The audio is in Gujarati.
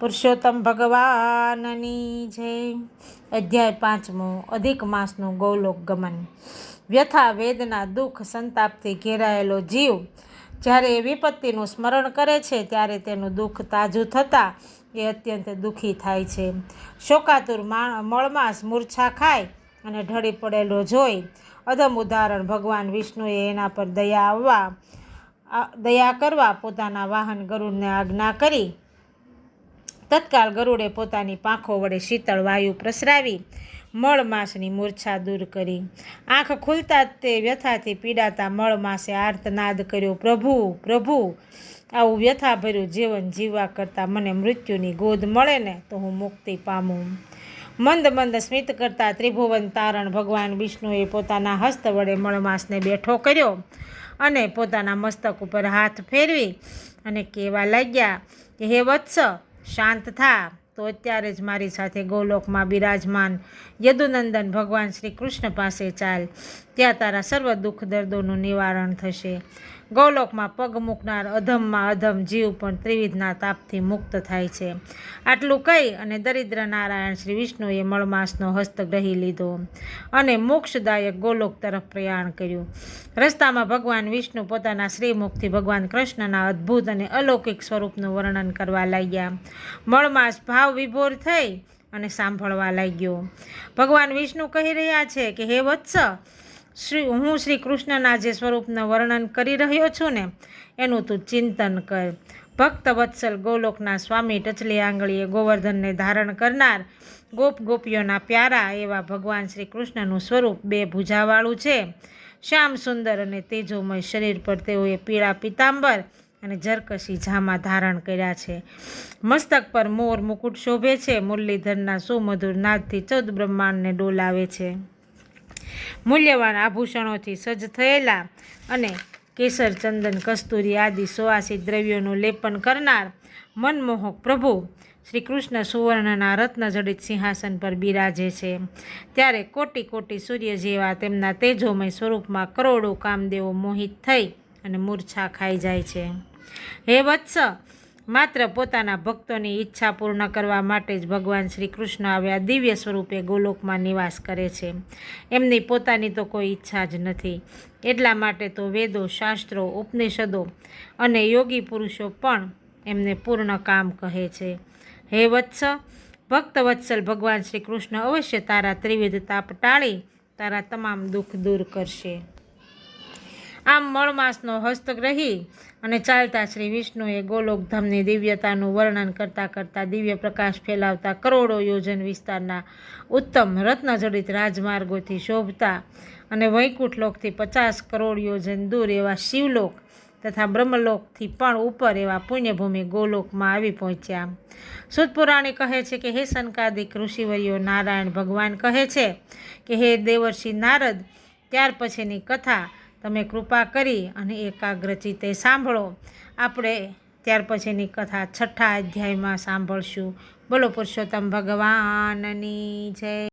પુરુષોત્તમ ભગવાનની જય। અધ્યાય 5મો અધિક માસનું ગૌલોક ગમન। વ્યથા વેદના દુઃખ સંતાપથી ઘેરાયેલો જીવ જ્યારે વિપત્તિનું સ્મરણ કરે છે ત્યારે તેનું દુઃખ તાજું થતાં એ અત્યંત દુઃખી થાય છે। શોકાતુર મળમાસ મૂર્છા ખાય અને ઢળી પડેલો જોઈ અધમ ઉદાહરણ ભગવાન વિષ્ણુએ એના પર દયા કરવા પોતાના વાહન ગરુડને આજ્ઞા કરી। તત્કાળ ગરુડે પોતાની પાંખો વડે શીતળ વાયુ પ્રસરાવી મળમાસની મૂર્છા દૂર કરી। આંખ ખુલતા જ તે વ્યથાથી પીડાતા મળમાસે આર્તનાદ કર્યો, પ્રભુ પ્રભુ, આવું વ્યથાભર્યું જીવન જીવવા કરતાં મને મૃત્યુની ગોદ મળે ને તો હું મુક્તિ પામું। મંદ મંદ સ્મિત કરતા ત્રિભુવન તારણ ભગવાન વિષ્ણુએ પોતાના હસ્ત વડે મળમાસને બેઠો કર્યો અને પોતાના મસ્તક ઉપર હાથ ફેરવી અને કહેવા લાગ્યા કે હે વત્સ, શાંત થા, તો અત્યારે જ મારી સાથે ગોલોકમાં બિરાજમાન યદુનંદન ભગવાન શ્રી કૃષ્ણ પાસે ચાલ, ત્યાં તારા સર્વ દુઃખ દર્દોનું નિવારણ થશે। ગૌલોકમાં પગ મૂકનાર અધમમાં અધમ જીવ પણ ત્રિવિધના તાપથી મુક્ત થાય છે। આટલું કહી અને દરિદ્ર નારાયણ શ્રી વિષ્ણુએ મળમાસનો હસ્ત ગ્રહી લીધો અને મોક્ષદાયક ગોલોક તરફ પ્રયાણ કર્યું। રસ્તામાં ભગવાન વિષ્ણુ પોતાના શ્રીમુખથી ભગવાન કૃષ્ણના અદ્ભુત અને અલૌકિક સ્વરૂપનું વર્ણન કરવા લાગ્યા। મળમાસ ભાવ વિભોર થઈ અને સાંભળવા લાગ્યો। ભગવાન વિષ્ણુ કહી રહ્યા છે કે હે વત્સ, હું શ્રી કૃષ્ણના જે સ્વરૂપનું વર્ણન કરી રહ્યો છું ને એનું તું ચિંતન કર। ભક્ત વત્સલ ગોલોકના સ્વામી ટચલી આંગળીએ ગોવર્ધનને ધારણ કરનાર ગોપીઓના પ્યારા એવા ભગવાન શ્રી કૃષ્ણનું સ્વરૂપ બે ભુજાવાળું છે। શ્યામ સુંદર અને તેજોમય શરીર પર તેઓએ પીળા પીતાંબર અને જરકશી જામા ધારણ કર્યા છે। મસ્તક પર મોર મુકુટ શોભે છે। મુરલીધરના સુમધુર નાદથી 14 બ્રહ્માંડને ડોલાવે છે। મૂલ્યવાન આભૂષણોથી સજ્જ થયેલા અને કેસર ચંદન કસ્તુરી આદિ સુવાસિત દ્રવ્યોનું લેપન કરનાર મનમોહક પ્રભુ શ્રી કૃષ્ણ સુવર્ણના રત્નજડિત સિંહાસન પર બિરાજે છે। ત્યારે કોટી કોટી સૂર્ય જેવા તેમના તેજોમય સ્વરૂપમાં કરોડો કામદેવો મોહિત થઈ અને મૂર્છા ખાઈ જાય છે। હે વત્સ, માત્ર પોતાના ભક્તોની ઈચ્છા પૂર્ણ કરવા માટે જ ભગવાન શ્રી કૃષ્ણ આવ્યા દિવ્ય સ્વરૂપે ગોલોકમાં નિવાસ કરે છે। એમની પોતાની તો કોઈ ઈચ્છા જ નથી, એટલા માટે તો વેદો, શાસ્ત્રો, ઉપનિષદો અને યોગી પુરુષો પણ એમને પૂર્ણ કામ કહે છે। હે વત્સ, ભક્ત વત્સલ ભગવાન શ્રી કૃષ્ણ અવશ્ય તારા ત્રિવિધ તાપ ટાળી તારા તમામ દુઃખ દૂર કરશે। આમ મળમાસનો હસ્ત ગ્રહી અને ચાલતા શ્રી વિષ્ણુએ ગોલોકધામની દિવ્યતાનું વર્ણન કરતાં કરતાં દિવ્ય પ્રકાશ ફેલાવતા કરોડો યોજન વિસ્તારના ઉત્તમ રત્નજડિત રાજમાર્ગોથી શોભતા અને વૈકુંઠ લોકથી 50 કરોડ યોજન દૂર એવા શિવલોક તથા બ્રહ્મલોકથી પણ ઉપર એવા પુણ્યભૂમિ ગોલોકમાં આવી પહોંચ્યા। સૂત પુરાણી કહે છે કે હે સનકાદિક ઋષિવર્યો, નારાયણ ભગવાન કહે છે કે હે દેવર્ષિ નારદ, ત્યાર પછીની કથા તમે કૃપા કરી અને એકાગ્રચિત્તે સાંભળો। આપણે ત્યાર પછીની કથા 6થા અધ્યાયમાં સાંભળશું। બોલો પુરુષોત્તમ ભગવાનની જય।